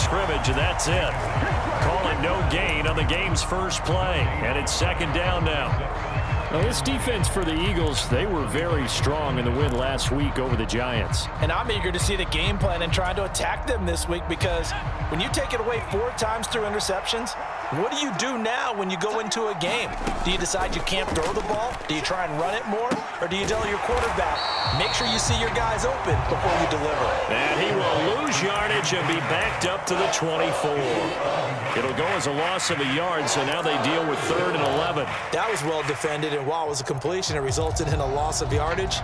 scrimmage, and that's it. Calling no gain on the game's first play, and it's second down now. Now, this defense for the Eagles, they were very strong in the win last week over the Giants. And I'm eager to see the game plan and trying to attack them this week, because when you take it away 4 times through interceptions, what do you do now when you go into a game? Do you decide you can't throw the ball? Do you try and run it more? Or do you tell your quarterback, make sure you see your guys open before you deliver? And he will lose yardage and be backed up to the 24. It'll go as a loss of a yard, so now they deal with 3rd and 11. That was well defended, and while it was a completion, it resulted in a loss of yardage.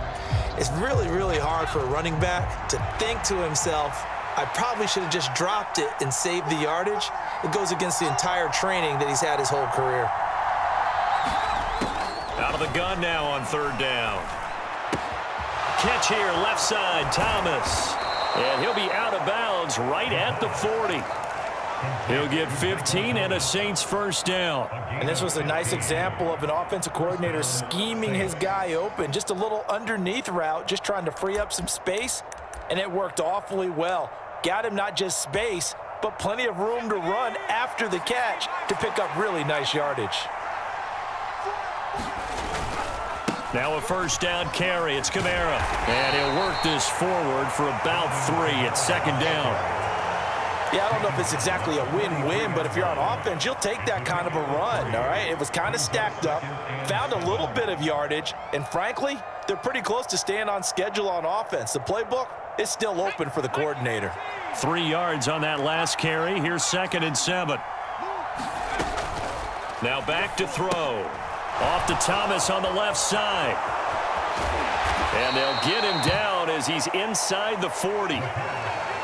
It's really, really hard for a running back to think to himself, I probably should have just dropped it and saved the yardage. It goes against the entire training that he's had his whole career. Out of the gun now on 3rd down. Catch here, left side, Thomas. And he'll be out of bounds right at the 40. He'll get 15 and a Saints first down. And this was a nice example of an offensive coordinator scheming his guy open. Just a little underneath route, just trying to free up some space. And it worked awfully well. Got him not just space, but plenty of room to run after the catch to pick up really nice yardage. Now a first down carry. It's Kamara. And he'll work this forward for about 3. It's second down. Yeah, I don't know if it's exactly a win-win, but if you're on offense, you'll take that kind of a run, all right? It was kind of stacked up, found a little bit of yardage, and frankly, they're pretty close to staying on schedule on offense. The playbook is still open for the coordinator. 3 yards on that last carry. Here's 2nd and 7. Now back to throw. Off to Thomas on the left side. And they'll get him down as he's inside the 40.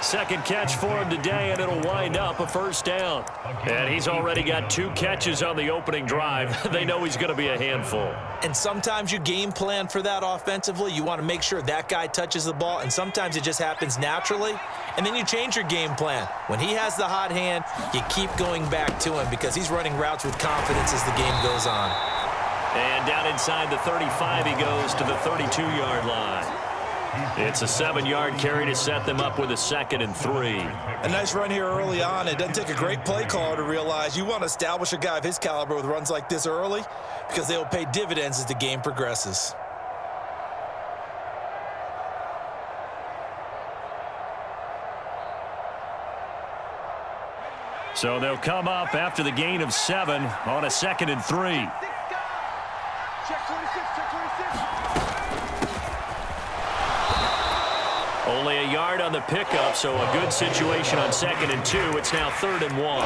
Second catch for him today, and it'll wind up a first down. And he's already got 2 catches on the opening drive. They know he's going to be a handful. And sometimes you game plan for that offensively. You want to make sure that guy touches the ball, and sometimes it just happens naturally. And then you change your game plan. When he has the hot hand, you keep going back to him because he's running routes with confidence as the game goes on. And down inside the 35, he goes to the 32-yard line. It's a 7-yard carry to set them up with a 2nd and 3. A nice run here early on. It doesn't take a great play caller to realize you want to establish a guy of his caliber with runs like this early because they will pay dividends as the game progresses. So they'll come up after the gain of 7 on a 2nd and 3. Only a yard on the pickup, so a good situation on 2nd and 2. It's now 3rd and 1.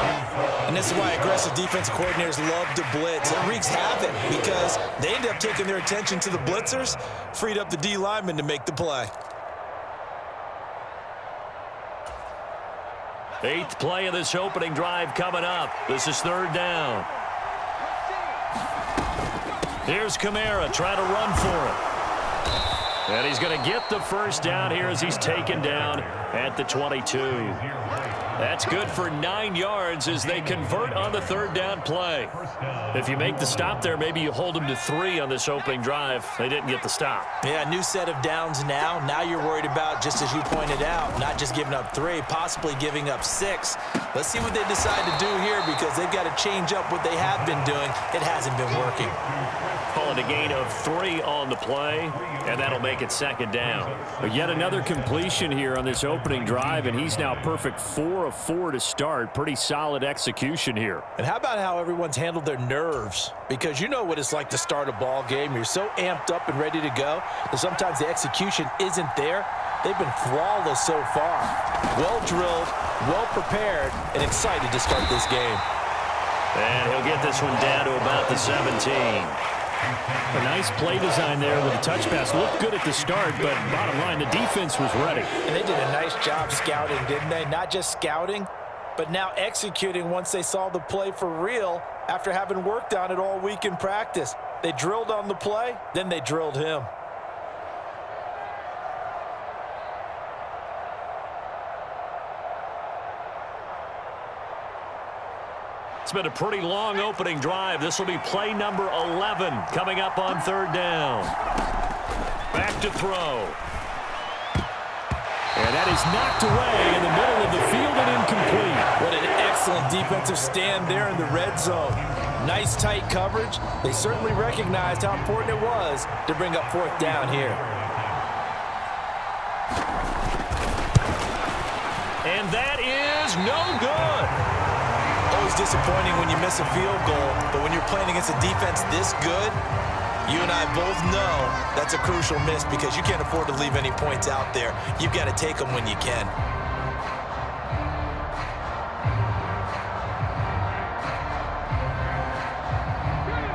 And this is why aggressive defensive coordinators love to blitz. It wreaks havoc because they end up taking their attention to the blitzers, freed up the D lineman to make the play. 8th play of this opening drive coming up. This is 3rd down. Here's Kamara trying to run for it. And he's going to get the first down here as he's taken down at the 22. That's good for 9 yards as they convert on the 3rd down play. If you make the stop there, maybe you hold them to 3 on this opening drive. They didn't get the stop. Yeah, new set of downs now. Now you're worried about, just as you pointed out, not just giving up 3, possibly giving up 6. Let's see what they decide to do here because they've got to change up what they have been doing. It hasn't been working. Calling a gain of 3 on the play, and that'll make it 2nd down. But yet another completion here on this opening drive, and he's now perfect 4 of 4 to start. Pretty solid execution here. And how about how everyone's handled their nerves? Because you know what it's like to start a ball game. You're so amped up and ready to go that sometimes the execution isn't there. They've been flawless so far. Well drilled, well prepared, and excited to start this game. And he'll get this one down to about the 17. A nice play design there with a touch pass. Looked good at the start, but bottom line, the defense was ready. And they did a nice job scouting, didn't they? Not just scouting, but now executing once they saw the play for real after having worked on it all week in practice. They drilled on the play, then they drilled him. It's been a pretty long opening drive. This will be play number 11 coming up on 3rd down. Back to throw. And that is knocked away in the middle of the field and incomplete. defensive stand there in the red zone. Nice tight coverage. They certainly recognized how important it was to bring up fourth down here. And that is no good. Always disappointing when you miss a field goal, but when you're playing against a defense this good, you and I both know that's a crucial miss because you can't afford to leave any points out there. You've got to take them when you can.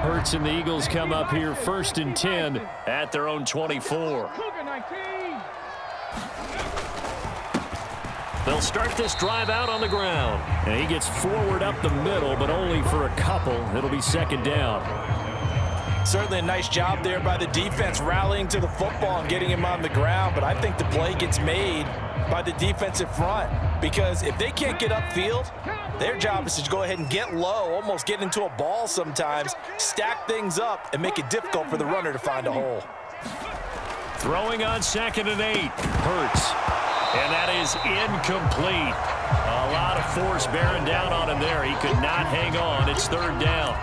Hurts and the Eagles come up here 1st and 10 at their own 24. They'll start this drive out on the ground. And he gets forward up the middle, but only for a couple. It'll be 2nd down. Certainly a nice job there by the defense rallying to the football and getting him on the ground, but I think the play gets made by the defensive front because if they can't get upfield, their job is to go ahead and get low, almost get into a ball sometimes, stack things up, and make it difficult for the runner to find a hole. Throwing on 2nd and 8. Hurts. And that is incomplete. A lot of force bearing down on him there. He could not hang on. It's 3rd down.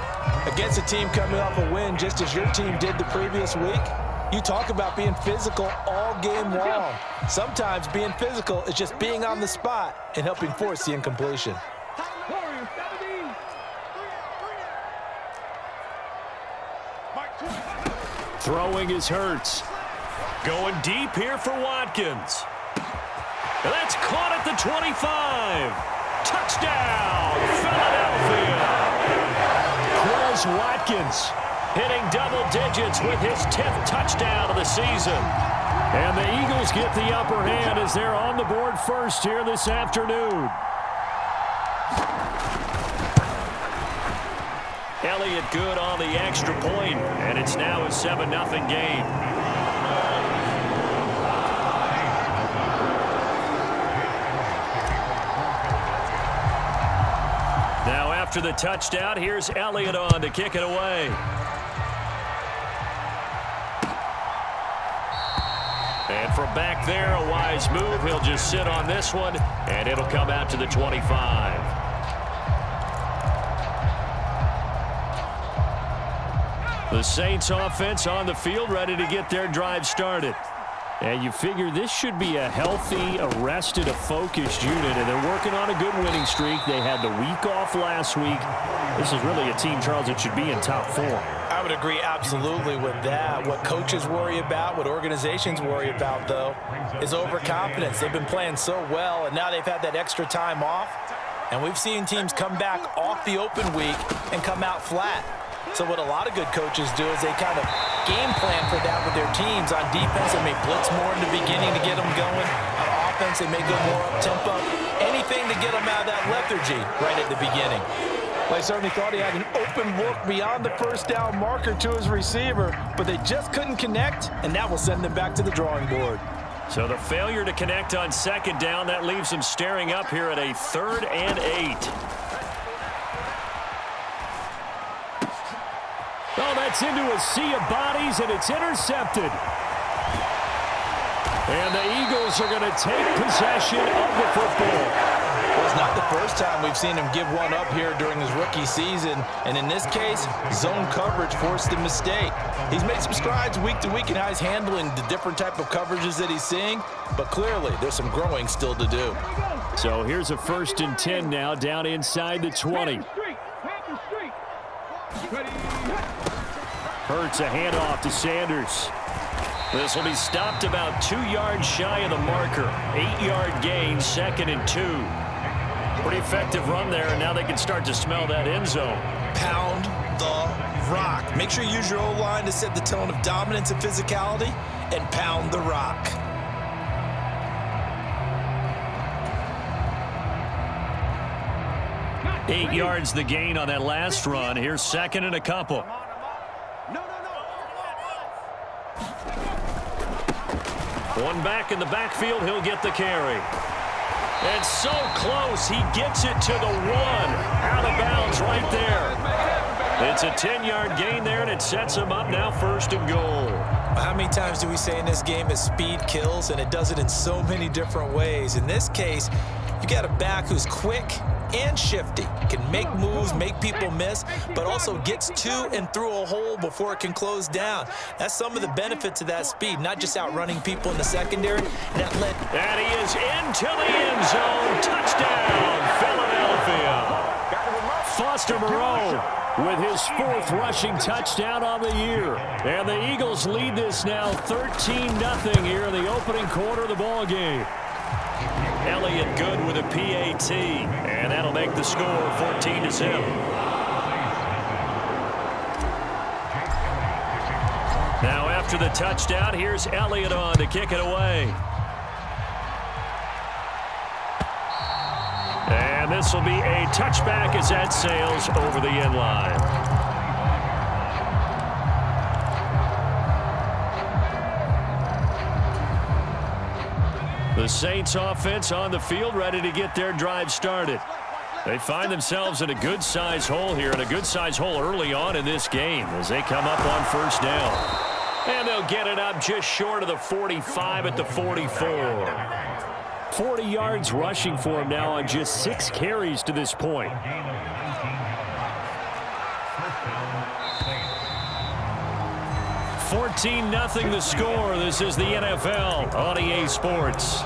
Against a team coming off a win just as your team did the previous week, you talk about being physical all game long. Sometimes being physical is just being on the spot and helping force the incompletion. Throwing is Hurts. Going deep here for Watkins. That's caught at the 25. Touchdown, Philadelphia. Chris Watkins hitting double digits with his 10th touchdown of the season. And the Eagles get the upper hand as they're on the board first here this afternoon. Elliott good on the extra point, and it's now a 7-0 game. Now after the touchdown, here's Elliott on to kick it away. And from back there, a wise move. He'll just sit on this one, and it'll come out to the 25. The Saints offense on the field, ready to get their drive started. And you figure this should be a healthy, arrested, a focused unit, and they're working on a good winning streak. They had the week off last week. This is really a team, Charles, that should be in top form. I would agree absolutely with that. What coaches worry about, what organizations worry about, though, is overconfidence. They've been playing so well, and now they've had that extra time off. And we've seen teams come back off the open week and come out flat. So what a lot of good coaches do is they kind of game plan for that with their teams. On defense, they may blitz more in the beginning to get them going. On offense, they may go more up-tempo. Anything to get them out of that lethargy right at the beginning. Well, I certainly thought he had an open look beyond the first down marker to his receiver, but they just couldn't connect, and that will send them back to the drawing board. So the failure to connect on 2nd down, that leaves them staring up here at a 3rd and 8. Oh, that's into a sea of bodies, and it's intercepted. And the Eagles are going to take possession of the football. Well, it's not the first time we've seen him give one up here during his rookie season. And in this case, zone coverage forced the mistake. He's made some strides week to week in how he's handling the different type of coverages that he's seeing. But clearly, there's some growing still to do. So here's a 1st and 10 now, down inside the 20. Hurts a handoff to Sanders. This will be stopped about 2 yards shy of the marker. 8-yard gain, 2nd and 2. Pretty effective run there, and now they can start to smell that end zone. Pound the rock. Make sure you use your O-line to set the tone of dominance and physicality, and pound the rock. Eight yards the gain on that last run. Here's 2nd and a couple. One back in the backfield, he'll get the carry. And so close, he gets it to the 1. Out of bounds right there. It's a 10-yard gain there, and it sets him up now 1st and goal. How many times do we say in this game that speed kills, and it does it in so many different ways? In this case, You got a back who's quick and shifty, can make moves, make people miss, but also gets to and through a hole before it can close down. That's some of the benefits of that speed, not just outrunning people in the secondary. And he is into the end zone. Touchdown, Philadelphia. Foster Moreau with his 4th rushing touchdown on the year. And the Eagles lead this now 13-0 here in the opening quarter of the ball game. Elliott good with a PAT, and that'll make the score 14-0. Now after the touchdown, here's Elliott on to kick it away. And this will be a touchback as that sails over the end line. The Saints offense on the field, ready to get their drive started. They find themselves in a good-sized hole here, and a good-sized hole early on in this game as they come up on first down. And they'll get it up just short of the 45 at the 44. 40 yards rushing for him now on just 6 carries to this point. $14-0 the score. This is the NFL on EA Sports.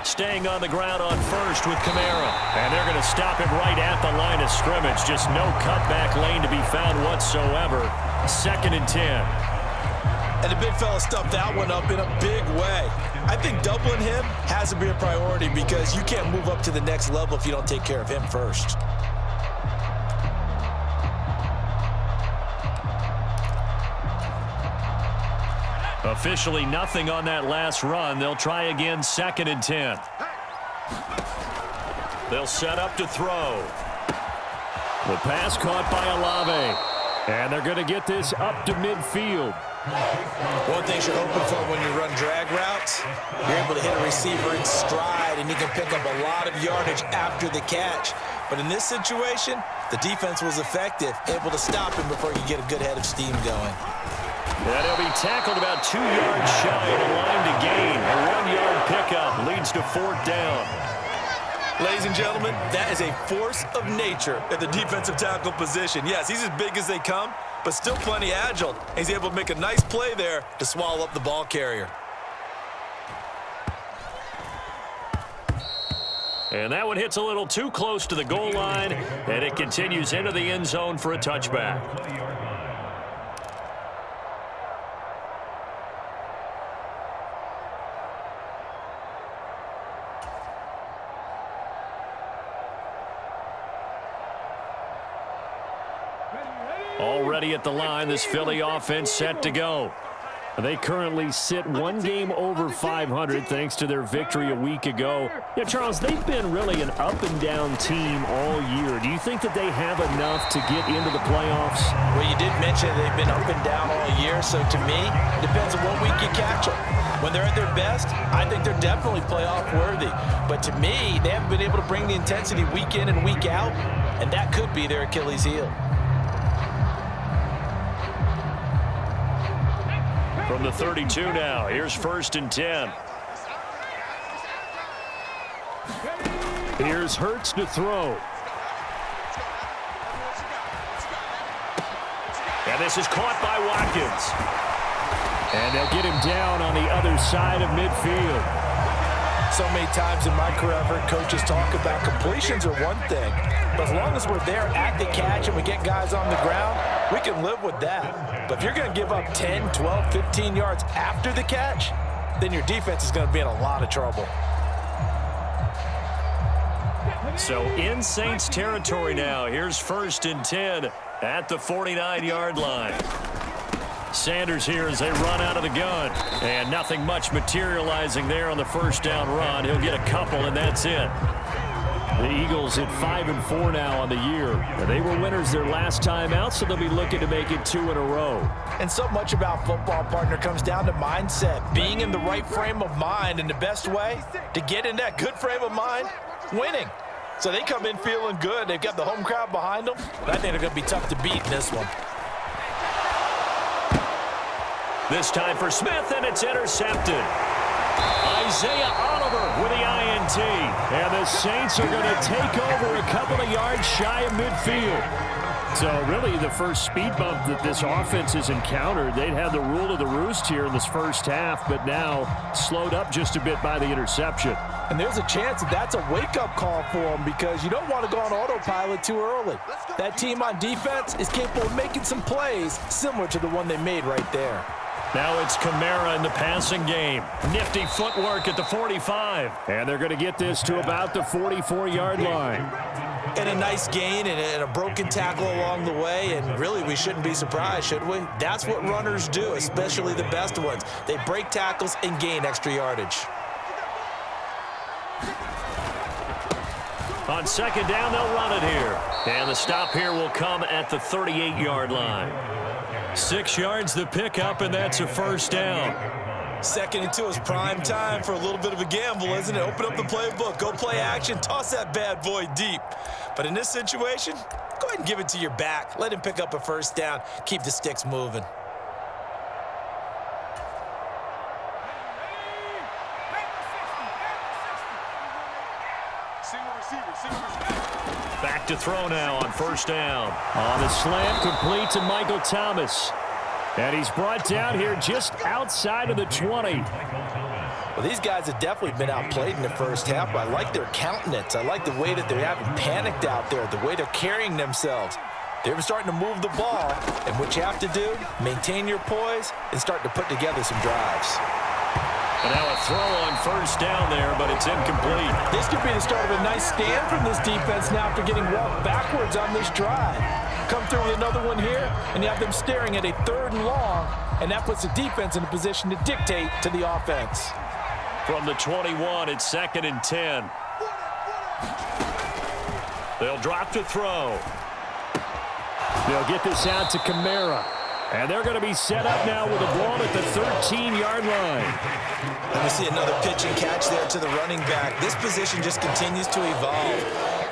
Staying on the ground on first with Kamara. And they're going to stop it right at the line of scrimmage. Just no cutback lane to be found whatsoever. 2nd and 10. And the big fella stuffed that one up in a big way. I think doubling him has to be a priority because you can't move up to the next level if you don't take care of him first. Officially nothing on that last run. They'll try again 2nd and 10. They'll set up to throw. The pass caught by Olave. And they're going to get this up to midfield. One thing you're hoping for when you run drag routes, you're able to hit a receiver in stride, and you can pick up a lot of yardage after the catch. But in this situation, the defense was effective, able to stop him before you get a good head of steam going. And he'll be tackled about 2 yards shy of the line to gain. A 1-yard pickup leads to 4th down. Ladies and gentlemen, that is a force of nature at the defensive tackle position. Yes, he's as big as they come, but still plenty agile. He's able to make a nice play there to swallow up the ball carrier. And that one hits a little too close to the goal line, and it continues into the end zone for a touchback. Already at the line, this Philly offense set to go. They currently sit 1 game over 500 thanks to their victory a week ago. Yeah, Charles, they've been really an up-and-down team all year. Do you think that they have enough to get into the playoffs? Well, you did mention they've been up and down all year, so to me, it depends on what week you catch them. When they're at their best, I think they're definitely playoff worthy. But to me, they haven't been able to bring the intensity week in and week out, and that could be their Achilles heel. From the 32 now, here's 1st and 10. Here's Hurts to throw. And this is caught by Watkins. And they'll get him down on the other side of midfield. So many times in my career, I've heard coaches talk about completions are one thing. But as long as we're there at the catch and we get guys on the ground, we can live with that. But if you're going to give up 10, 12, 15 yards after the catch, then your defense is going to be in a lot of trouble. So in Saints territory now, here's 1st and 10 at the 49-yard line. Sanders here as they run out of the gun. And nothing much materializing there on the 1st down run. He'll get a couple, and that's it. The Eagles at 5-4 now on the year. They were winners their last time out, so they'll be looking to make it 2 in a row. And so much about football, partner, comes down to mindset. Being in the right frame of mind, and the best way to get in that good frame of mind, winning. So they come in feeling good. They've got the home crowd behind them. But I think they're going to be tough to beat in this one. This time for Smith, and it's intercepted. Isaiah Oliver with the INT. And the Saints are going to take over a couple of yards shy of midfield. So really the first speed bump that this offense has encountered, they'd had the rule of the roost here in this first half, but now slowed up just a bit by the interception. And there's a chance that that's a wake-up call for them because you don't want to go on autopilot too early. That team on defense is capable of making some plays similar to the one they made right there. Now it's Kamara in the passing game. Nifty footwork at the 45. And they're going to get this to about the 44-yard line. And a nice gain and a broken tackle along the way, and really we shouldn't be surprised, should we? That's what runners do, especially the best ones. They break tackles and gain extra yardage. On second down, they'll run it here. And the stop here will come at the 38-yard line. 6 yards the pickup, and that's a first down. 2nd and 2 is prime time for a little bit of a gamble, isn't it? Open up the playbook, go play action, toss that bad boy deep. But in this situation, go ahead and give it to your back. Let him pick up a first down. Keep the sticks moving. Back to throw now on first down. On the slant, complete to Michael Thomas. And he's brought down here just outside of the 20. Well, these guys have definitely been outplayed in the first half, but I like their countenance. I like the way that they haven't panicked out there, the way they're carrying themselves. They're starting to move the ball, and what you have to do, maintain your poise and start to put together some drives. And now a throw on first down there, but it's incomplete. This could be the start of a nice stand from this defense now after getting walked backwards on this drive. Come through with another one here, and you have them staring at a 3rd and long, and that puts the defense in a position to dictate to the offense. From the 21, it's 2nd and 10. They'll drop to throw. They'll get this out to Kamara. And they're going to be set up now with a ball at the 13-yard line. And we see another pitch and catch there to the running back. This position just continues to evolve.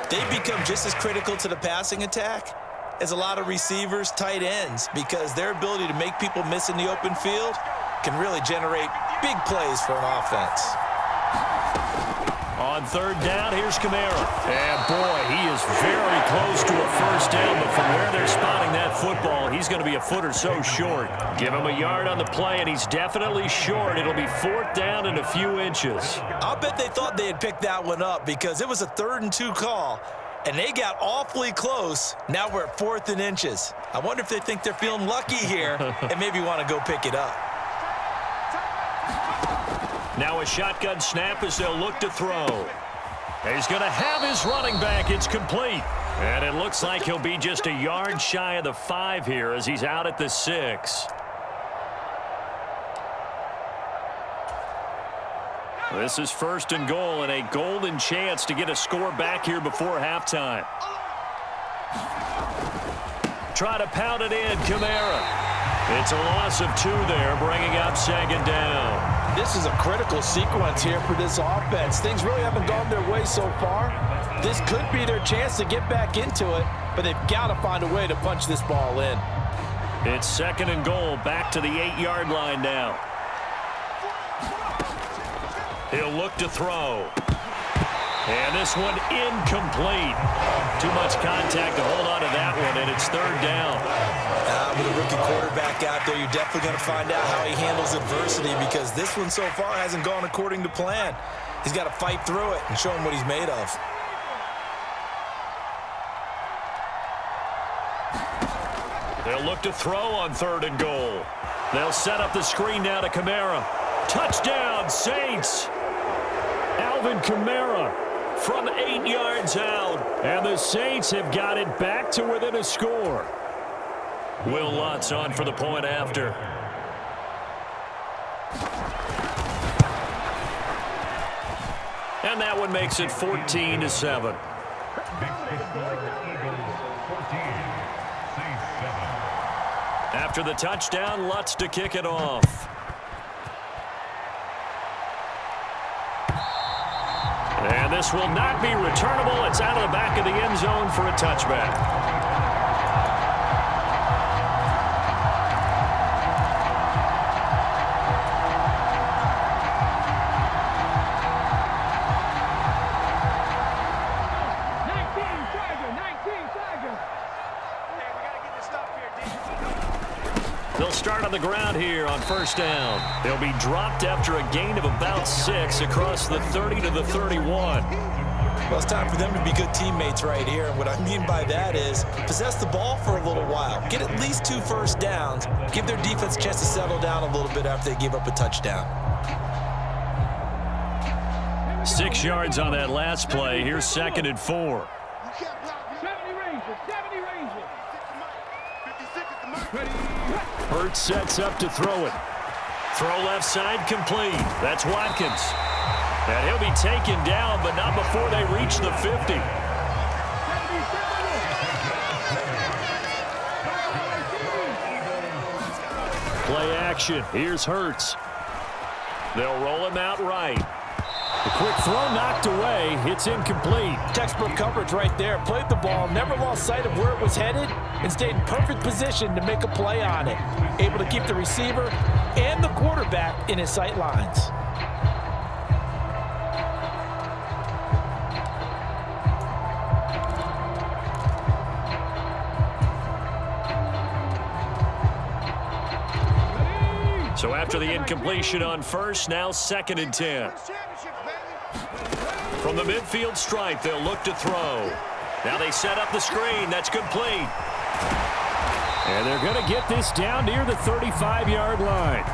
They become just as critical to the passing attack as a lot of receivers, tight ends, because their ability to make people miss in the open field can really generate big plays for an offense. On 3rd down, here's Kamara. And boy, he is very close to a first down, but from where they're spotting that football, he's going to be a foot or so short. Give him a yard on the play, and he's definitely short. It'll be 4th down and a few inches. I'll bet they thought they had picked that one up because it was a 3rd and 2 call, and they got awfully close. Now we're at 4th and inches. I wonder if they think they're feeling lucky here and maybe want to go pick it up. Now a shotgun snap as they'll look to throw. He's going to have his running back. It's complete. And it looks like he'll be just a yard shy of the 5 here as he's out at the 6. This is 1st and goal and a golden chance to get a score back here before halftime. Try to pound it in, Kamara. It's a loss of 2 there, bringing up 2nd down. This is a critical sequence here for this offense. Things really haven't gone their way so far. This could be their chance to get back into it, but they've got to find a way to punch this ball in. It's 2nd and goal, back to the 8-yard line now. He'll look to throw. And this one incomplete. Too much contact to hold on to that one, and it's 3rd down. With a rookie quarterback out there, you're definitely going to find out how he handles adversity because this one so far hasn't gone according to plan. He's got to fight through it and show him what he's made of. They'll look to throw on 3rd and goal. They'll set up the screen now to Kamara. Touchdown, Saints! Alvin Kamara from 8 yards out. And the Saints have got it back to within a score. Will Lutz on for the point after. And that one makes it 14-7. After the touchdown, Lutz to kick it off. And And this will not be returnable. It's out of the back of the end zone for a touchback. They'll start on the ground here on first down. They'll be dropped after a gain of about 6 across the 30 to the 31. Well, it's time for them to be good teammates right here. And what I mean by that is possess the ball for a little while. Get at least 2 first downs. Give their defense a chance to settle down a little bit after they give up a touchdown. 6 yards on that last play. Here's 2nd and 4. Hurts sets up to throw it. Throw left side complete. That's Watkins. And he'll be taken down, but not before they reach the 50. Play action. Here's Hurts. They'll roll him out right. A quick throw knocked away. It's incomplete. Textbook coverage right there. Played the ball, never lost sight of where it was headed, and stayed in perfect position to make a play on it. Able to keep the receiver and the quarterback in his sight lines. So after the incompletion on first, now 2nd and 10. From the midfield stripe, they'll look to throw. Now they set up the screen. That's complete. And they're going to get this down near the 35-yard line.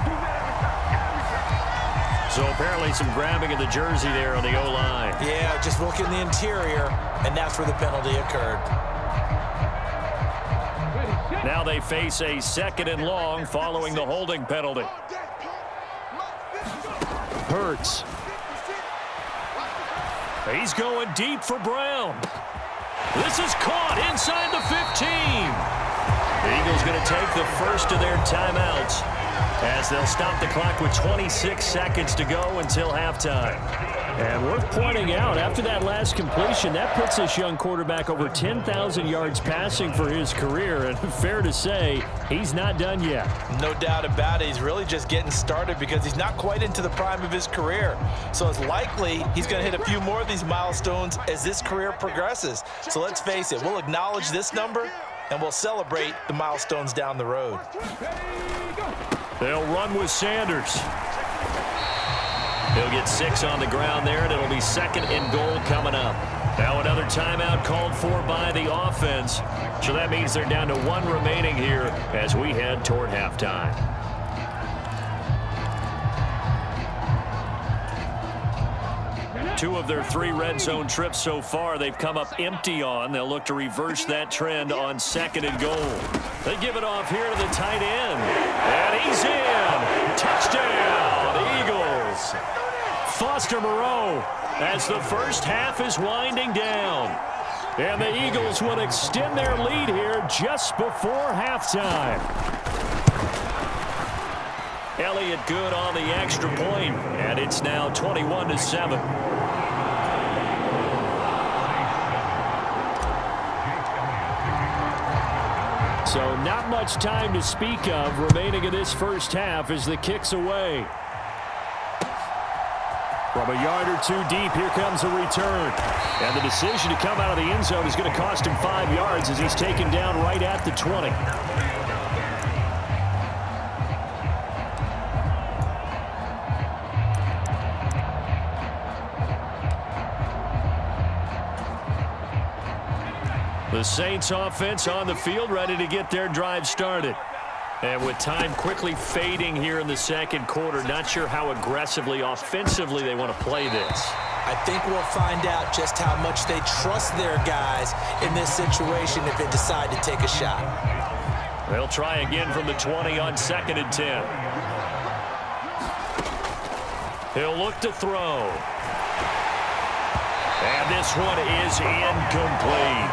So apparently some grabbing of the jersey there on the O-line. Yeah, just look in the interior, and that's where the penalty occurred. Now they face a 2nd and long following the holding penalty. Hurts. He's going deep for Brown. This is caught inside the 15. The Eagles going to take the first of their timeouts as they'll stop the clock with 26 seconds to go until halftime. And worth pointing out, after that last completion, that puts this young quarterback over 10,000 yards passing for his career. And fair to say, he's not done yet. No doubt about it. He's really just getting started because he's not quite into the prime of his career. So it's likely he's going to hit a few more of these milestones as this career progresses. So let's face it, we'll acknowledge this number and we'll celebrate the milestones down the road. They'll run with Sanders. He'll get 6 on the ground there, and it'll be 2nd and goal coming up. Now another timeout called for by the offense. So that means they're down to 1 remaining here as we head toward halftime. Two of their 3 red zone trips so far, they've come up empty on. They'll look to reverse that trend on 2nd and goal. They give it off here to the tight end. And he's in. Touchdown, Eagles. Foster Moreau as the first half is winding down. And the Eagles will extend their lead here just before halftime. Elliott good on the extra point, and it's now 21-7. So not much time to speak of remaining in this first half as the kick's away. From a yard or 2 deep, here comes a return. And the decision to come out of the end zone is going to cost him 5 yards as he's taken down right at the 20. The Saints offense on the field, ready to get their drive started. And with time quickly fading here in the second quarter, not sure how aggressively, offensively they want to play this. I think we'll find out just how much they trust their guys in this situation if they decide to take a shot. They'll try again from the 20 on 2nd and 10. He'll look to throw. And this one is incomplete.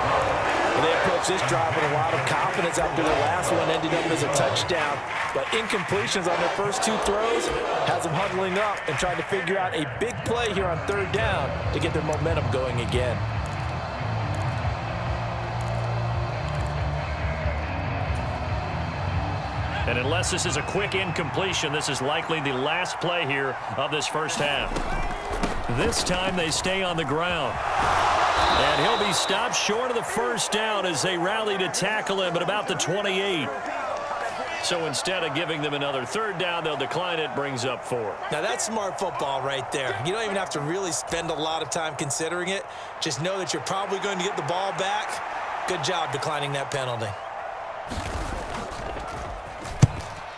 They approach this drive with a lot of confidence after the last one ended up as a touchdown. but incompletions on their first 2 throws has them huddling up and trying to figure out a big play here on 3rd down to get their momentum going again. And unless this is a quick incompletion, this is likely the last play here of this first half. This time they stay on the ground. And he'll be stopped short of the first down as they rally to tackle him at about the 28. So instead of giving them another 3rd down, they'll decline it, brings up 4. Now that's smart football right there. You don't even have to really spend a lot of time considering it. Just know that you're probably going to get the ball back. Good job declining that penalty.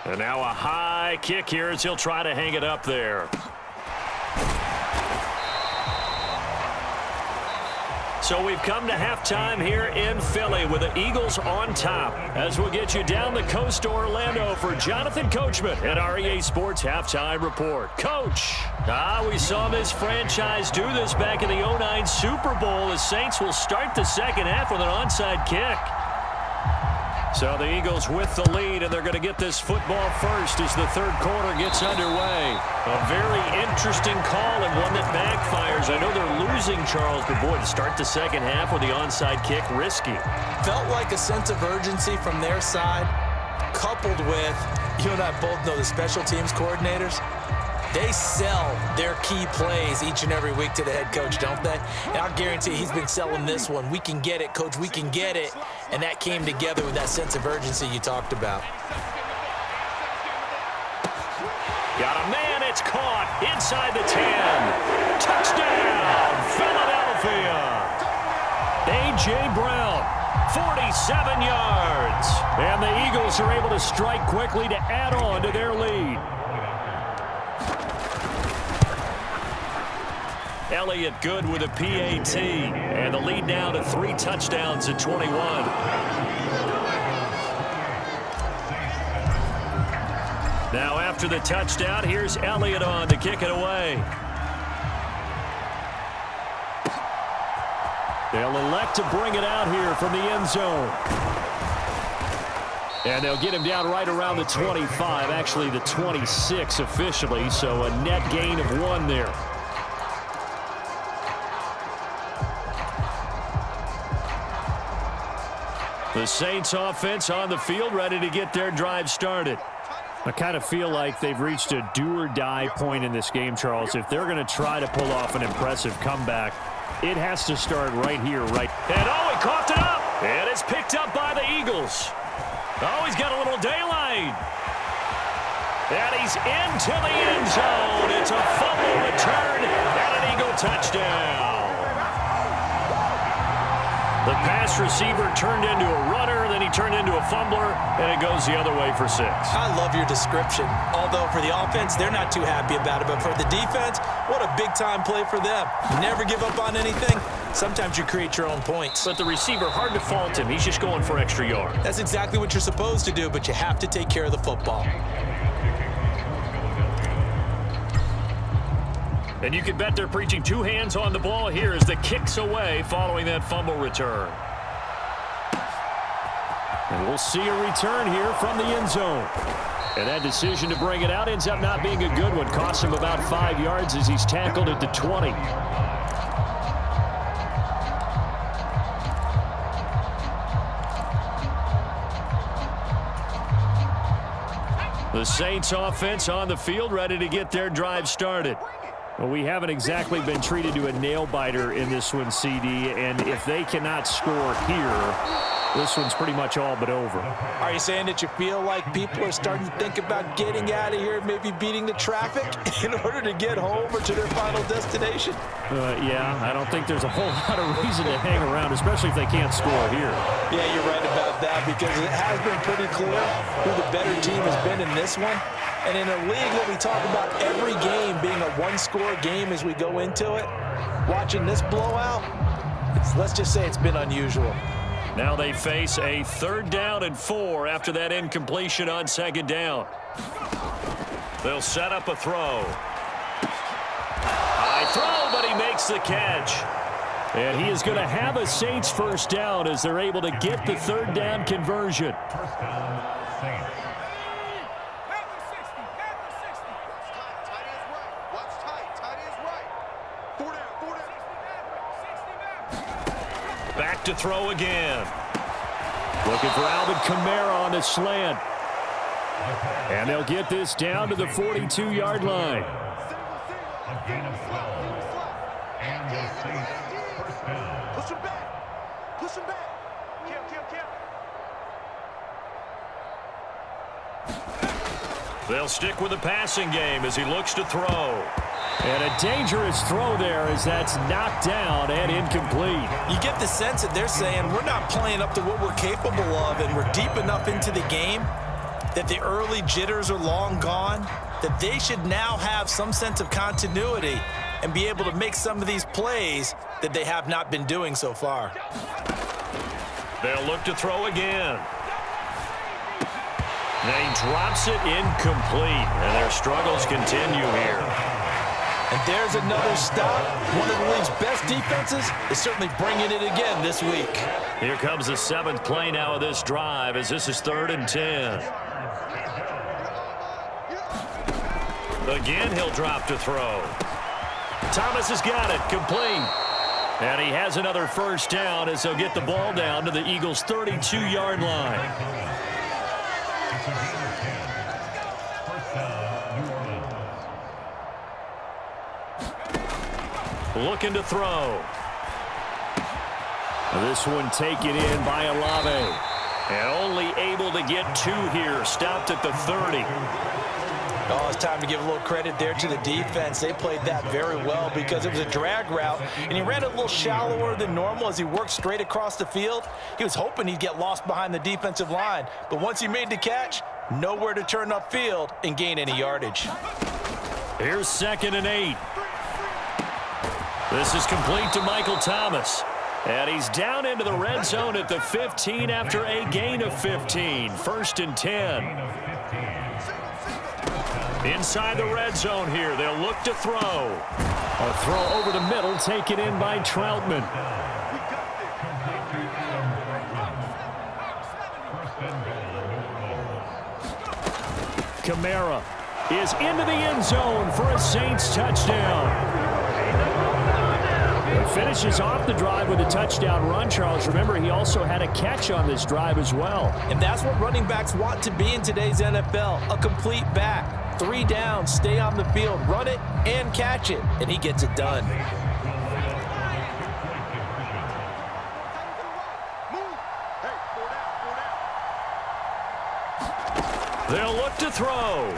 And now a high kick here as he'll try to hang it up there. So we've come to halftime here in Philly with the Eagles on top. As we'll get you down the coast to Orlando for Jonathan Coachman at REA Sports Halftime Report. Coach, we saw this franchise do this back in the 09 Super Bowl. The Saints will start the second half with an onside kick. So the Eagles with the lead, and they're going to get this football first as the 3rd quarter gets underway. A very interesting call and one that backfires. I know they're losing, Charles, but boy, to start the second half with the onside kick, risky. Felt like a sense of urgency from their side, coupled with, you and I both know the special teams coordinators. They sell their key plays each and every week to the head coach, don't they? And I'll guarantee he's been selling this one. We can get it, coach, we can get it. And that came together with that sense of urgency you talked about. Got a man, it's caught inside the 10. Touchdown, Philadelphia. A.J. Brown, 47 yards. And the Eagles are able to strike quickly to add on to their lead. Elliott good with a PAT, and the lead now to 3 touchdowns at 21. Now after the touchdown, here's Elliott on to kick it away. They'll elect to bring it out here from the end zone. And they'll get him down right around the 25, actually the 26 officially, so a net gain of 1 there. The Saints offense on the field, ready to get their drive started. I kind of feel like they've reached a do-or-die point in this game, Charles. If they're going to try to pull off an impressive comeback, it has to start right here, right. And he coughed it up. And it's picked up by the Eagles. He's got a little daylight. And he's into the end zone. It's a fumble return and an Eagle touchdown. The pass receiver turned into a runner, then he turned into a fumbler, and it goes the other way for 6. I love your description. Although for the offense, they're not too happy about it. But for the defense, what a big-time play for them. Never give up on anything. Sometimes you create your own points. But the receiver, hard to fault him. He's just going for extra yard. That's exactly what you're supposed to do, but you have to take care of the football. And you can bet they're preaching 2 hands on the ball here as the kick's away following that fumble return. And we'll see a return here from the end zone. And that decision to bring it out ends up not being a good one. Costs him about 5 yards as he's tackled at the 20. The Saints offense on the field, ready to get their drive started. Well, we haven't exactly been treated to a nail-biter in this one, CD, and if they cannot score here, this one's pretty much all but over. Are you saying that you feel like people are starting to think about getting out of here, maybe beating the traffic in order to get home or to their final destination? Yeah, I don't think there's a whole lot of reason to hang around, especially if they can't score here. Yeah, you're right about that because it has been pretty clear who the better team has been in this one. And in a league that we talk about every game being a one-score game as we go into it, watching this blowout, let's just say it's been unusual. Now they face a 3rd down and 4 after that incompletion on 2nd down. They'll set up a throw. High throw, but he makes the catch. And he is going to have a Saints first down as they're able to get the 3rd down conversion. look to throw again. Looking for Alvin Kamara on the slant. And they'll get this down to the 42-yard line. A gain of 12. And the Saints first down. Push him back. Push him back. They'll stick with the passing game as he looks to throw. And a dangerous throw there as that's knocked down and incomplete. You get the sense that they're saying we're not playing up to what we're capable of, and we're deep enough into the game that the early jitters are long gone, that they should now have some sense of continuity and be able to make some of these plays that they have not been doing so far. They'll look to throw again. They drops it incomplete, and their struggles continue here. And there's another stop. One of the league's best defenses is certainly bringing it again this week. Here comes the 7th play now of this drive as this is 3rd and 10. Again, he'll drop to throw. Thomas has got it, complete. And he has another first down as they'll get the ball down to the Eagles' 32-yard line. Looking to throw. This one taken in by Olave. And only able to get 2 here. Stopped at the 30. Oh, it's time to give a little credit there to the defense. They played that very well because it was a drag route, and he ran it a little shallower than normal as he worked straight across the field. He was hoping he'd get lost behind the defensive line, but once he made the catch, nowhere to turn upfield and gain any yardage. Here's 2nd and 8. This is complete to Michael Thomas. And he's down into the red zone at the 15 after a gain of 15. 1st and 10. Inside the red zone here, they'll look to throw. A throw over the middle taken in by Troutman. Kamara is into the end zone for a Saints touchdown. He finishes off the drive with a touchdown run, Charles. Remember, he also had a catch on this drive as well. And that's what running backs want to be in today's NFL, a complete back. 3 down, stay on the field, run it, and catch it, and he gets it done. They'll look to throw.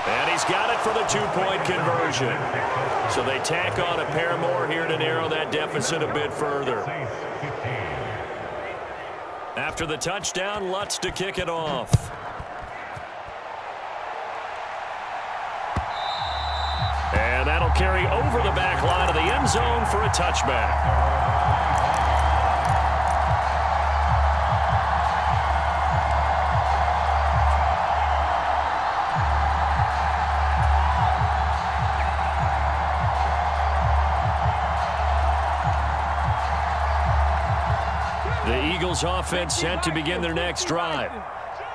And he's got it for the 2-point conversion. So they tack on a pair more here to narrow that deficit a bit further. After the touchdown, Lutz to kick it off. And that'll carry over the back line of the end zone for a touchback. The Eagles offense set to begin their next drive.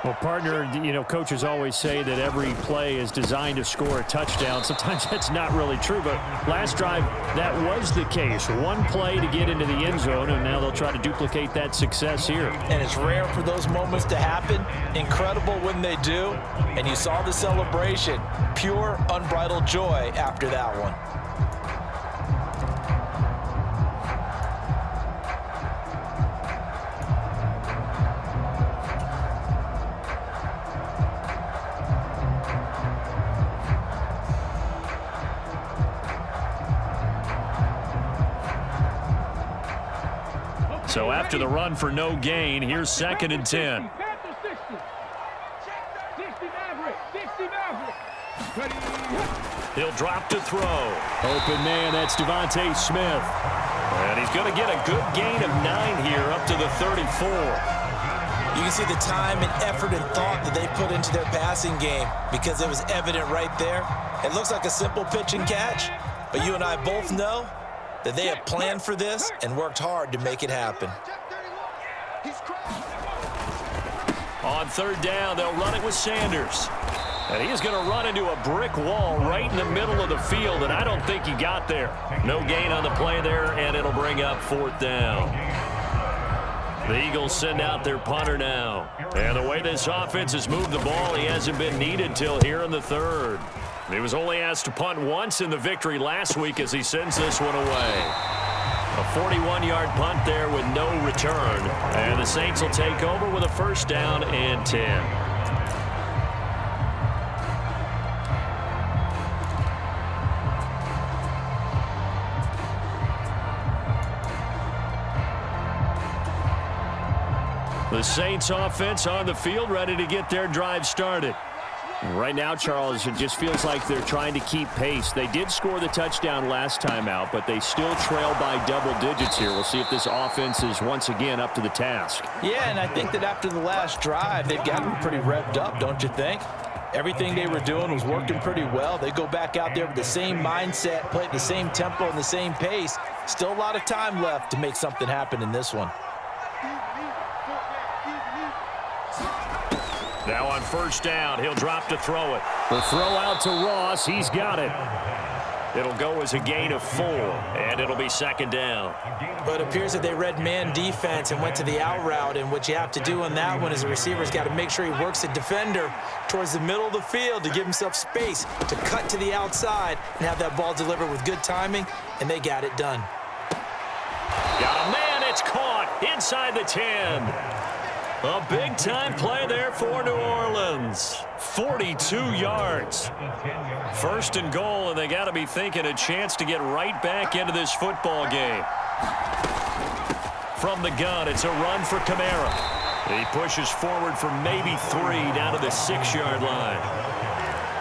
Well, partner, you know, coaches always say that every play is designed to score a touchdown. Sometimes that's not really true, but last drive, that was the case. One play to get into the end zone, and now they'll try to duplicate that success here. And it's rare for those moments to happen. Incredible when they do. And you saw the celebration. Pure, unbridled joy after that one. So after the run for no gain, here's 2nd and 10. He'll drop to throw. Open man, that's Devontae Smith. And he's going to get a good gain of 9 here up to the 34. You can see the time and effort and thought that they put into their passing game because it was evident right there. It looks like a simple pitch and catch, but you and I both know that they have planned for this and worked hard to make it happen. On third down, they'll run it with Sanders. And he's going to run into a brick wall right in the middle of the field, and I don't think he got there. No gain on the play there, and it'll bring up fourth down. The Eagles send out their punter now. And the way this offense has moved the ball, he hasn't been needed till here in the third. He was only asked to punt once in the victory last week as he sends this one away. A 41-yard punt there with no return. And the Saints will take over with a first down and 10. The Saints offense on the field, ready to get their drive started. Right now, Charles, it just feels like they're trying to keep pace. They did score the touchdown last time out, but they still trail by double digits here. We'll see if this offense is once again up to the task. Yeah, and I think that after the last drive, they've gotten pretty revved up, don't you think? Everything they were doing was working pretty well. They go back out there with the same mindset, play at the same tempo and the same pace. Still a lot of time left to make something happen in this one. Now on first down, he'll drop to throw it. The throw out to Ross. He's got it. It'll go as a gain of 4, and it'll be second down. But it appears that they read man defense and went to the out route, and what you have to do on that one is the receiver's got to make sure he works the defender towards the middle of the field to give himself space to cut to the outside and have that ball delivered with good timing, and they got it done. Got a man, it's caught inside the 10. A big-time play there for New Orleans. 42 yards. First and goal, and they got to be thinking a chance to get right back into this football game. From the gun, it's a run for Kamara. He pushes forward for maybe 3 down to the 6-yard line.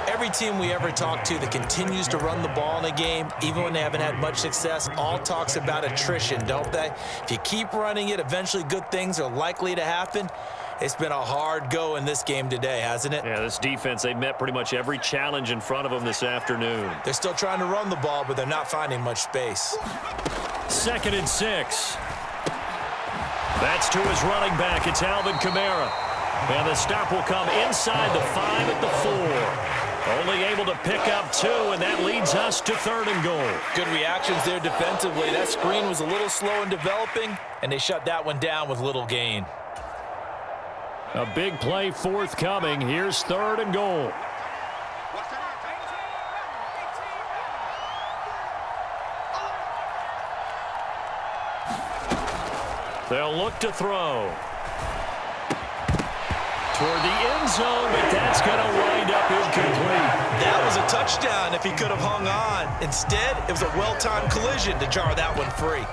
Every team we ever talk to that continues to run the ball in a game, even when they haven't had much success, all talks about attrition, don't they? If you keep running it, eventually good things are likely to happen. It's been a hard go in this game today, hasn't it? Yeah, this defense, they met pretty much every challenge in front of them this afternoon. They're still trying to run the ball, but they're not finding much space. 2nd and 6. That's to his running back. It's Alvin Kamara. And the stop will come inside the 5 at the 4. Only able to pick up 2, and that leads us to 3rd and goal. Good reactions there defensively. That screen was a little slow in developing, and they shut that one down with little gain. A big play forthcoming. Here's 3rd and goal. They'll look to throw. Toward the end zone, but that's going to wind up incomplete. That was a touchdown if he could have hung on. Instead, it was a well-timed collision to jar that one free.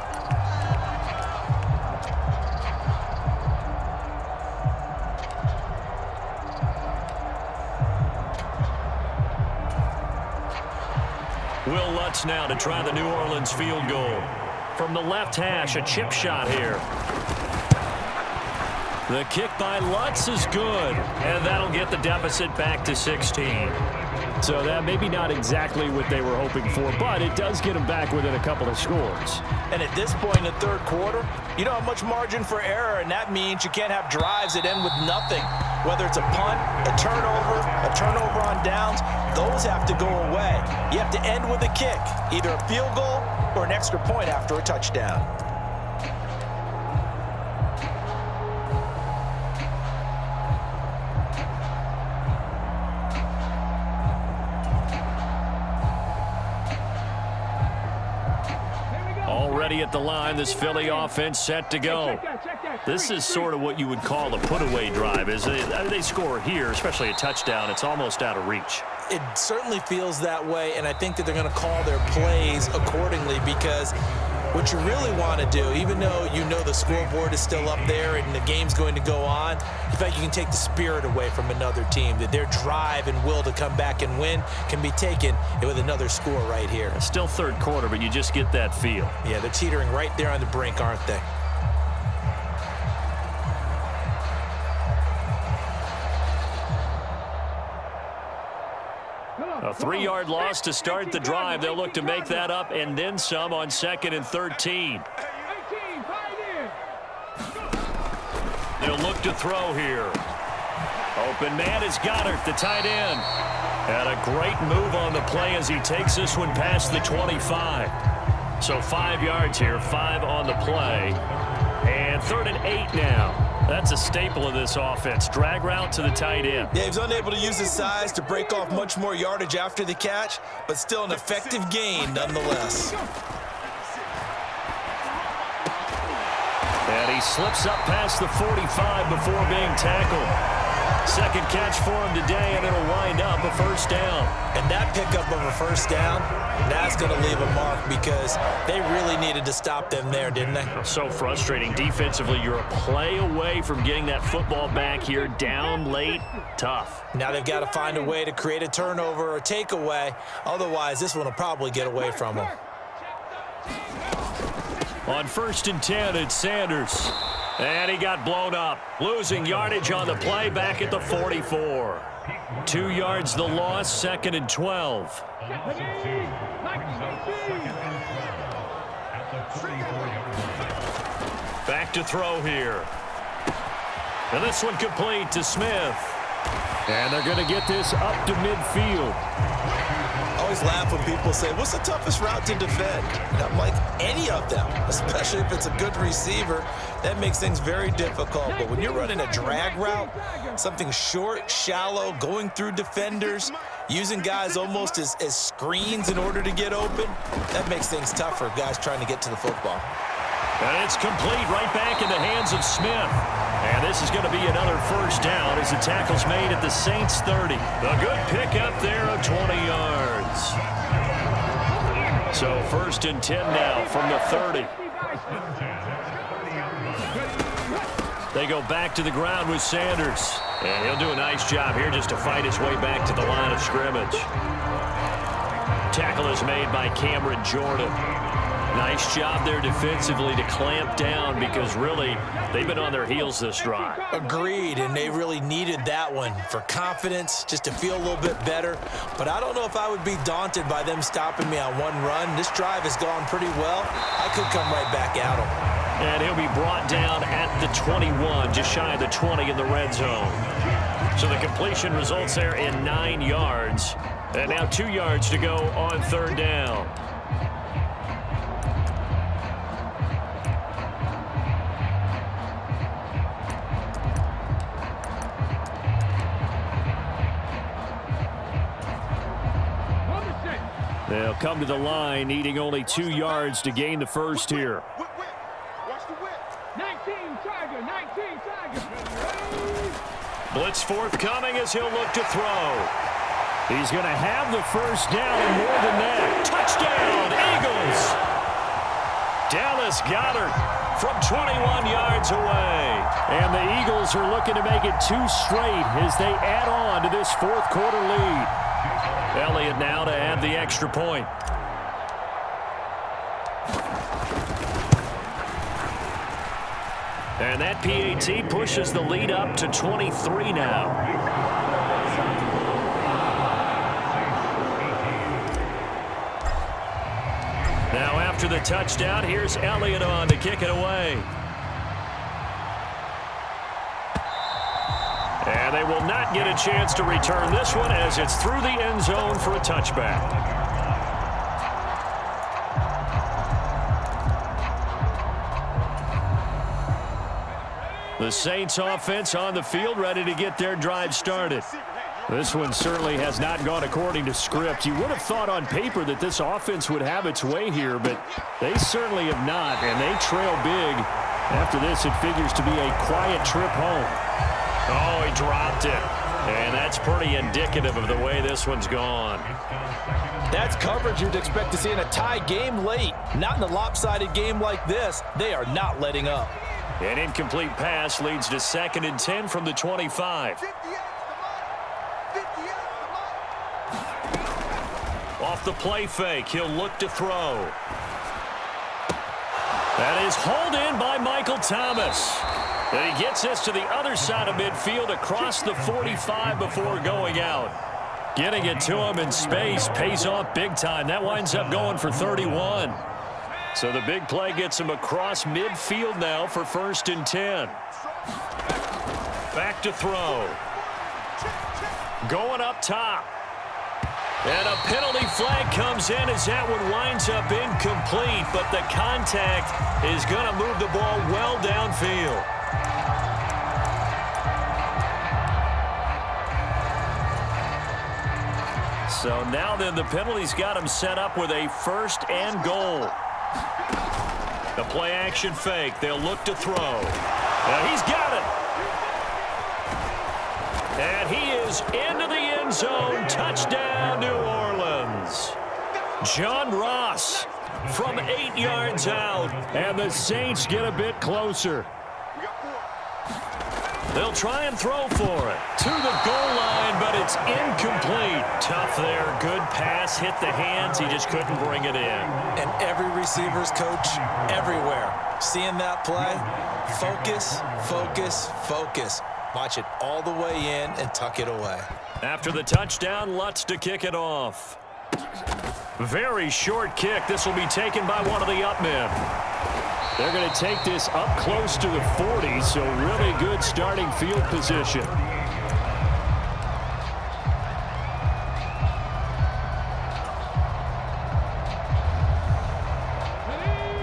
Will Lutz now to try the New Orleans field goal. From the left hash, a chip shot here. The kick by Lutz is good, and that'll get the deficit back to 16. So that maybe not exactly what they were hoping for, but it does get them back within a couple of scores. And at this point in the third quarter, you don't have much margin for error, and that means you can't have drives that end with nothing. Whether it's a punt, a turnover on downs, those have to go away. You have to end with a kick, either a field goal or an extra point after a touchdown. Already at the line, this Philly offense set to go. This is sort of what you would call a put-away drive, isn't it? They score here, especially a touchdown. It's almost out of reach. It certainly feels that way, and I think that they're going to call their plays accordingly because what you really want to do, even though you know the scoreboard is still up there and the game's going to go on, in fact, you can take the spirit away from another team, that their drive and will to come back and win can be taken with another score right here. It's still third quarter, but you just get that feel. Yeah, they're teetering right there on the brink, aren't they? A 3-yard loss to start the drive. They'll look to make that up and then some on 2nd and 13. They'll look to throw here. Open man is Goddard, the tight end. And a great move on the play as he takes this one past the 25. So 5 yards here, 5 on the play. And 3rd and 8 now. That's a staple of this offense. Drag route to the tight end. Yeah, he was unable to use his size to break off much more yardage after the catch, but still an effective gain nonetheless. And he slips up past the 45 before being tackled. Second catch for him today, and it'll wind up a first down. And that pickup of a first down, that's going to leave a mark because they really needed to stop them there, didn't they? So frustrating. Defensively, you're a play away from getting that football back here down late. Tough. Now they've got to find a way to create a turnover or takeaway. Otherwise, this one will probably get away from them. On 1st and 10, it's Sanders. And he got blown up. Losing yardage on the play back at the 44. 2 yards the loss, 2nd and 12. Back to throw here. And this one complete to Smith. And they're going to get this up to midfield. I always laugh when people say, what's the toughest route to defend? And I'm like, any of them, especially if it's a good receiver. That makes things very difficult. But when you're running a drag route, something short, shallow, going through defenders, using guys almost as screens in order to get open, that makes things tougher, guys trying to get to the football. And it's complete right back in the hands of Smith. And this is going to be another first down as the tackle's made at the Saints 30. A good pickup there of 20 yards. So 1st and 10 now from the 30. They go back to the ground with Sanders. And he'll do a nice job here just to fight his way back to the line of scrimmage. Tackle is made by Cameron Jordan. Nice job there defensively to clamp down because really they've been on their heels this drive. Agreed, and they really needed that one for confidence, just to feel a little bit better. But I don't know if I would be daunted by them stopping me on one run. This drive has gone pretty well. I could come right back at them. And he'll be brought down at the 21, just shy of the 20 in the red zone. So the completion results there in 9 yards. And now 2 yards to go on 3rd down. They'll come to the line, needing only 2 yards to gain the first here. Watch the whip. 19 Tiger. Blitz forthcoming as he'll look to throw. He's going to have the first down and more than that. Touchdown, Eagles! Dallas Goedert from 21 yards away. And the Eagles are looking to make it 2 straight as they add on to this 4th quarter lead. Elliott now to add the extra point. And that PAT pushes the lead up to 23 now. Now after the touchdown, here's Elliott on to kick it away. And they will not get a chance to return this one as it's through the end zone for a touchback. The Saints offense on the field ready to get their drive started. This one certainly has not gone according to script. You would have thought on paper that this offense would have its way here, but they certainly have not, and they trail big. After this, it figures to be a quiet trip home. Oh, he dropped it. And that's pretty indicative of the way this one's gone. That's coverage you'd expect to see in a tie game late. Not in a lopsided game like this. They are not letting up. An incomplete pass leads to 2nd and 10 from the 25. Off the play fake, he'll look to throw. That is hauled in by Michael Thomas. And he gets this to the other side of midfield across the 45 before going out. Getting it to him in space pays off big time. That winds up going for 31. So the big play gets him across midfield now for 1st and 10. Back to throw. Going up top. And a penalty flag comes in as that one winds up incomplete, but the contact is going to move the ball well downfield. So now then the penalty's got him set up with a 1st and goal. The play action fake. They'll look to throw. And he's got it. And he is into the end zone. Touchdown, New Orleans. John Ross from 8 yards out. And the Saints get a bit closer. They'll try and throw for it. To the goal line, but it's incomplete. Tough there. Good pass. Hit the hands. He just couldn't bring it in. And every receiver's coach everywhere. Seeing that play, focus, focus, focus. Watch it all the way in and tuck it away. After the touchdown, Lutz to kick it off. Very short kick. This will be taken by one of the up men. They're going to take this up close to the 40, so really good starting field position.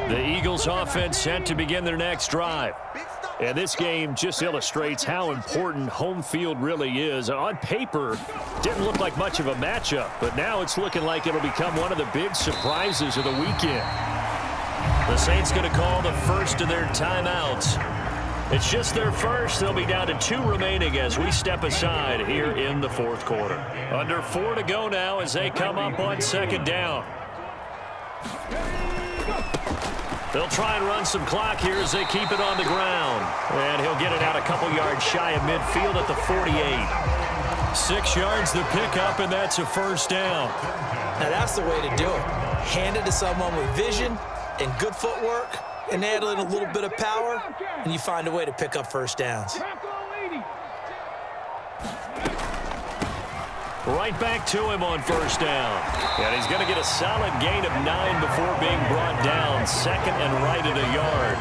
The Eagles offense set to begin their next drive. And this game just illustrates how important home field really is. On paper, didn't look like much of a matchup, but now it's looking like it'll become one of the big surprises of the weekend. The Saints going to call the first of their timeouts. It's just their first. They'll be down to 2 remaining as we step aside here in the 4th quarter. Under 4 to go now as they come up on 2nd down. They'll try and run some clock here as they keep it on the ground. And he'll get it out a couple yards shy of midfield at the 48. 6 yards the pickup, and that's a 1st down. Now that's the way to do it. Hand it to someone with vision and good footwork, and add in a little bit of power, and you find a way to pick up 1st downs. Right back to him on 1st down. And he's going to get a solid gain of 9 before being brought down. 2nd and right at a yard.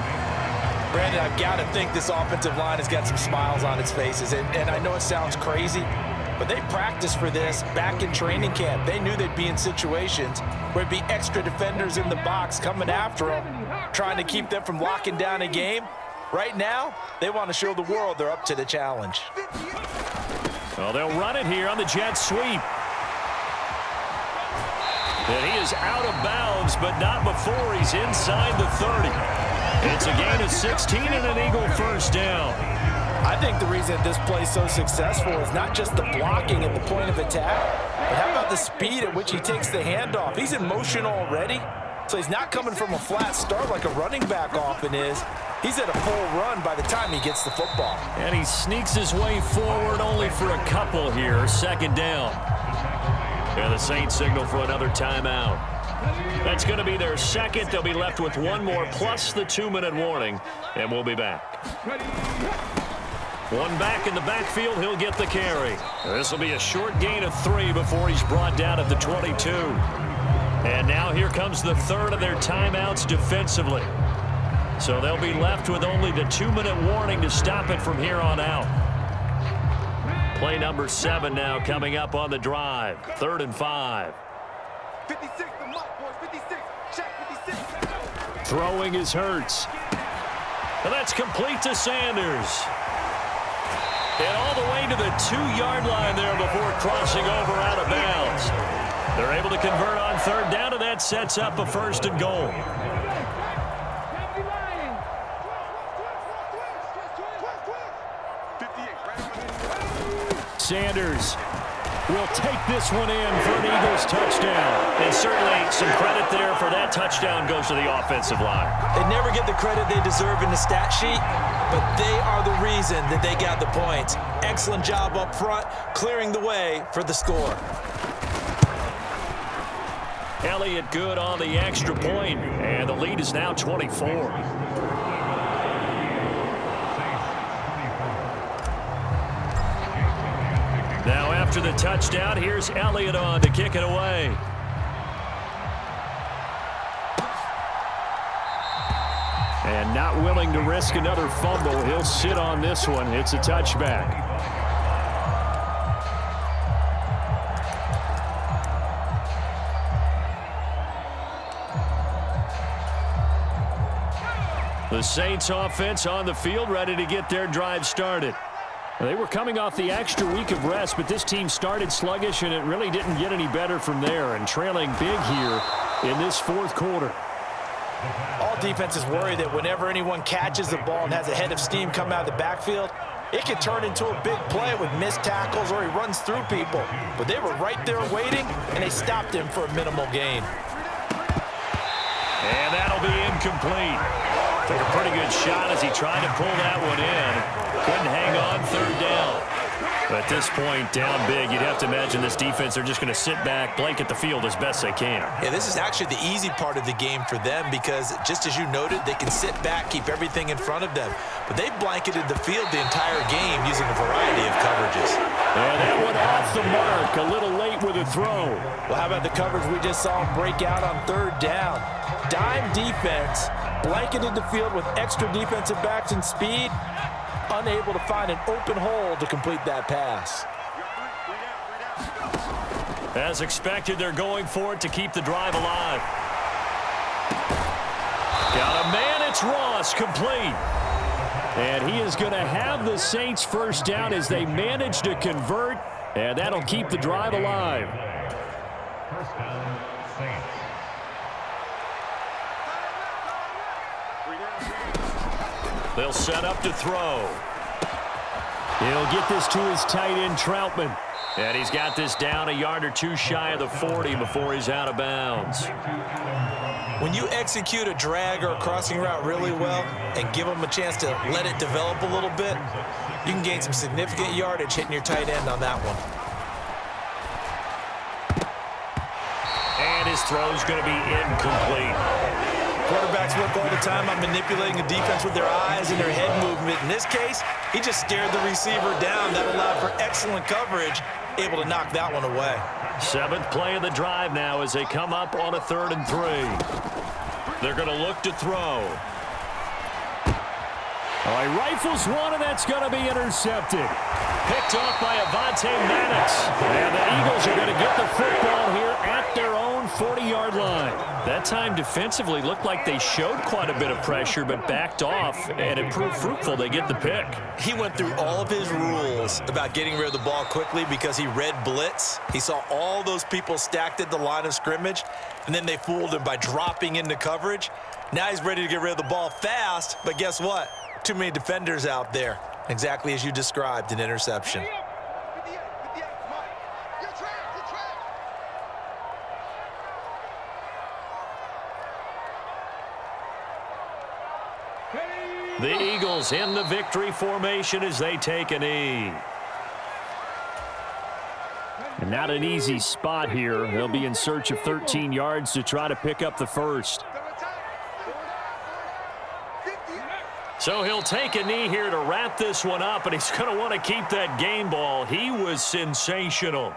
Brandon, I've got to think this offensive line has got some smiles on its faces. And I know it sounds crazy, but they practiced for this back in training camp. They knew they'd be in situations where there'd be extra defenders in the box coming after them, trying to keep them from locking down a game. Right now, they want to show the world they're up to the challenge. Well, they'll run it here on the jet sweep. And he is out of bounds, but not before he's inside the 30. It's a gain of 16 and an Eagle 1st down. I think the reason this play's so successful is not just the blocking at the point of attack, but how about the speed at which he takes the handoff? He's in motion already, so he's not coming from a flat start like a running back often is. He's at a full run by the time he gets the football. And he sneaks his way forward only for a couple here. 2nd down. And the Saints signal for another timeout. That's going to be their 2nd. They'll be left with 1 more plus the 2-minute warning. And we'll be back. 1 back in the backfield. He'll get the carry. This will be a short gain of 3 before he's brought down at the 22. And now here comes the 3rd of their timeouts defensively. So they'll be left with only the 2-minute warning to stop it from here on out. Play number 7 now coming up on the drive. 3rd and 5. 56, the mark, boys. 56. Check 56. Throwing is Hurts. And that's complete to Sanders. And all the way to the 2-yard line there before crossing over out of bounds. They're able to convert on 3rd down, and that sets up a 1st and goal. Sanders will take this one in for an Eagles touchdown. And certainly some credit there for that touchdown goes to the offensive line. They never get the credit they deserve in the stat sheet, but they are the reason that they got the points. Excellent job up front, clearing the way for the score. Elliott good on the extra point, and the lead is now 24. Now after the touchdown, here's Elliott on to kick it away. And not willing to risk another fumble. He'll sit on this one. It's a touchback. The Saints offense on the field, ready to get their drive started. They were coming off the extra week of rest, but this team started sluggish, and it really didn't get any better from there, and trailing big here in this fourth quarter. All defenses worry that whenever anyone catches the ball and has a head of steam come out of the backfield, it can turn into a big play with missed tackles or he runs through people. But they were right there waiting, and they stopped him for a minimal gain. And that'll be incomplete. Took a pretty good shot as he tried to pull that one in. Couldn't hang on third down. But at this point, down big, you'd have to imagine this defense, they're just going to sit back, blanket the field as best they can. Yeah, this is actually the easy part of the game for them because, just as you noted, they can sit back, keep everything in front of them. But they blanketed the field the entire game using a variety of coverages. And that one off the mark, a little late with a throw. Well, how about the coverage we just saw him break out on third down? Dime defense, blanketed the field with extra defensive backs and speed, unable to find an open hole to complete that pass. As expected, they're going for it to keep the drive alive. Got a man, it's Ross, complete. And he is going to have the Saints first down as they manage to convert, and that'll keep the drive alive. First down, Saints. They'll set up to throw. He'll get this to his tight end, Troutman. And he's got this down a yard or two shy of the 40 before he's out of bounds. When you execute a drag or a crossing route really well and give them a chance to let it develop a little bit, you can gain some significant yardage hitting your tight end on that one. And his throw's going to be incomplete. Quarterbacks work all the time on manipulating a defense with their eyes and their head movement. In this case, he just stared the receiver down. That allowed for excellent coverage, able to knock that one away. Seventh play of the drive now as they come up on a 3rd and 3. They're going to look to throw. Oh, he rifles one, and that's going to be intercepted. Picked off by Avonte Maddox. And the Eagles are going to get the football here at their own 40-yard line. That time defensively looked like they showed quite a bit of pressure but backed off, and it proved fruitful. They get the pick. He went through all of his rules about getting rid of the ball quickly because he read blitz. He saw all those people stacked at the line of scrimmage, and then they fooled him by dropping into coverage. Now he's ready to get rid of the ball fast, but guess what? Too many defenders out there. Exactly as you described, an interception. The Eagles in the victory formation as they take a knee. And not an easy spot here. They'll be in search of 13 yards to try to pick up the first. So he'll take a knee here to wrap this one up, and he's going to want to keep that game ball. He was sensational.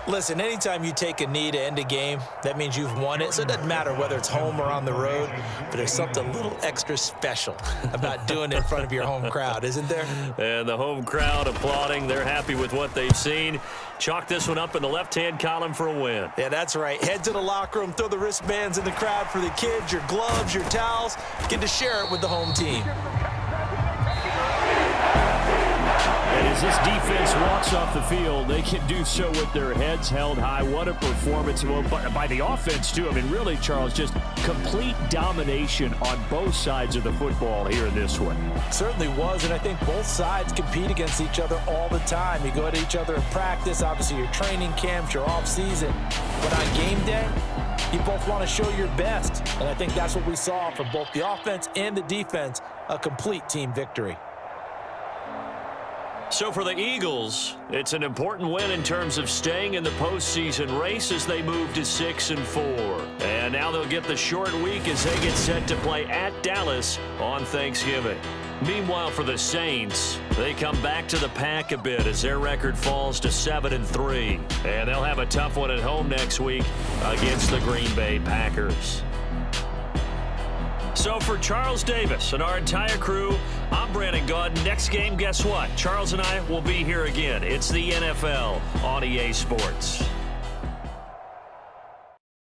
Listen, anytime you take a knee to end a game, that means you've won it. So it doesn't matter whether it's home or on the road, but there's something a little extra special about doing it in front of your home crowd, isn't there? And the home crowd applauding. They're happy with what they've seen. Chalk this one up in the left-hand column for a win. Yeah, that's right. Head to the locker room, throw the wristbands in the crowd for the kids, your gloves, your towels. Get to share it with the home team. And as this defense walks off the field, they can do so with their heads held high. What a performance by the offense, too. I mean, really, Charles, just complete domination on both sides of the football here in this one. Certainly was, and I think both sides compete against each other all the time. You go at each other in practice, obviously your training camps, your off-season. But on game day, you both want to show your best. And I think that's what we saw from both the offense and the defense, a complete team victory. So for the Eagles, it's an important win in terms of staying in the postseason race as they move to 6-4. And now they'll get the short week as they get set to play at Dallas on Thanksgiving. Meanwhile, for the Saints, they come back to the pack a bit as their record falls to 7-3. And they'll have a tough one at home next week against the Green Bay Packers. So for Charles Davis and our entire crew, I'm Brandon Gaudin. Next game, guess what? Charles and I will be here again. It's the NFL on EA Sports.